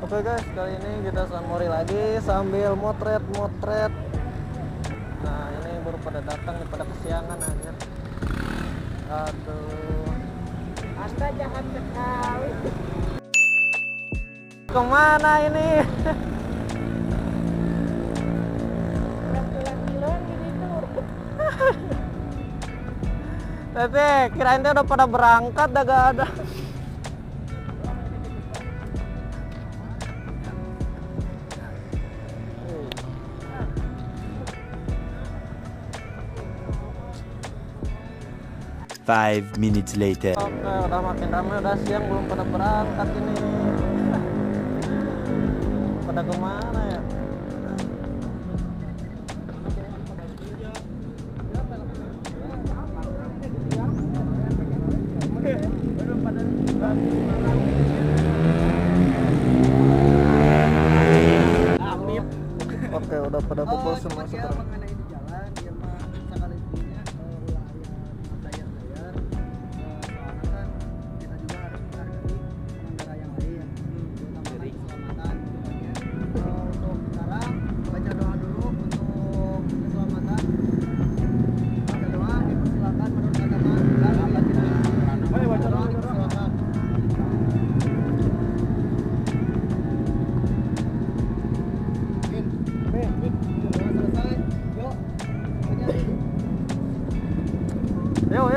Oke guys, kali ini kita SUNMORI lagi sambil motret. Nah ini baru pada datang nih, pada kesiangan aja. Aduh, Anda jahat sekali. kemana ini? Pulang-pulang gitu. Tete, kirain teh udah pada berangkat, dah gak ada. Five minutes later. Oke, udah makin ramai, udah siang belum pada berangkat ini. Pada kemana ya? Oke, udah pada kumpul semua sekarang.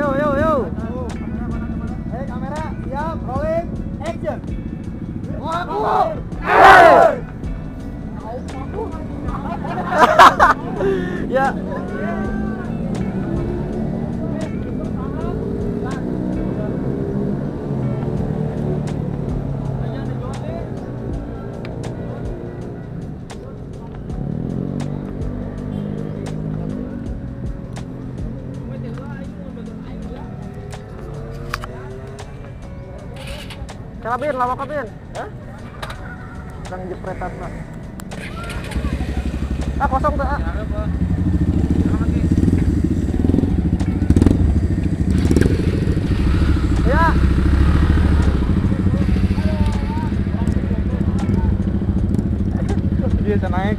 Yo. Hey kamera, siap, rolling, action. Ya. Kabin, lama kabin. Hah? Sedang jepretan, Pak. Kosong tuh, Ya. Dia bisa naik.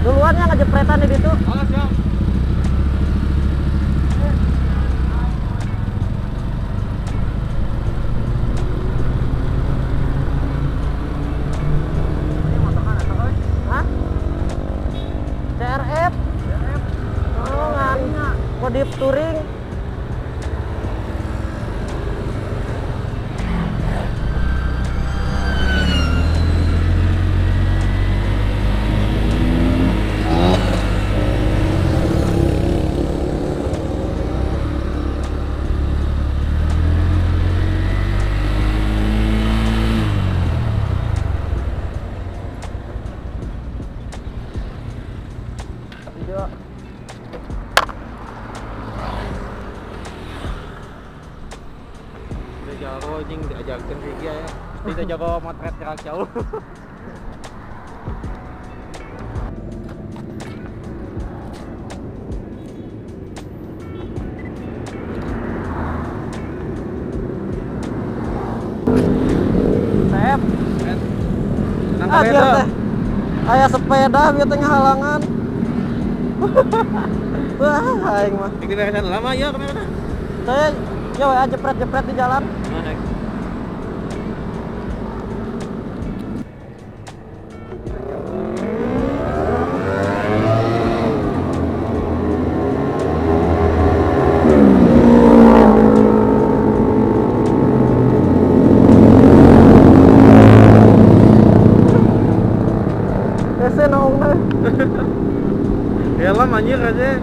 Duluan yang ngejepretan di situ. Oh, siap. Modif touring. Video. Jauh jing diajakin dia ya. Kita jago motret jarak jauh. Sep. Biar teh kayak sepeda biar tengah halangan. Wah, aing mah. Bikin kesan lama ya kemana? Saya jepret di jalan. Mana? Ese naung. Ya lah anjir aja.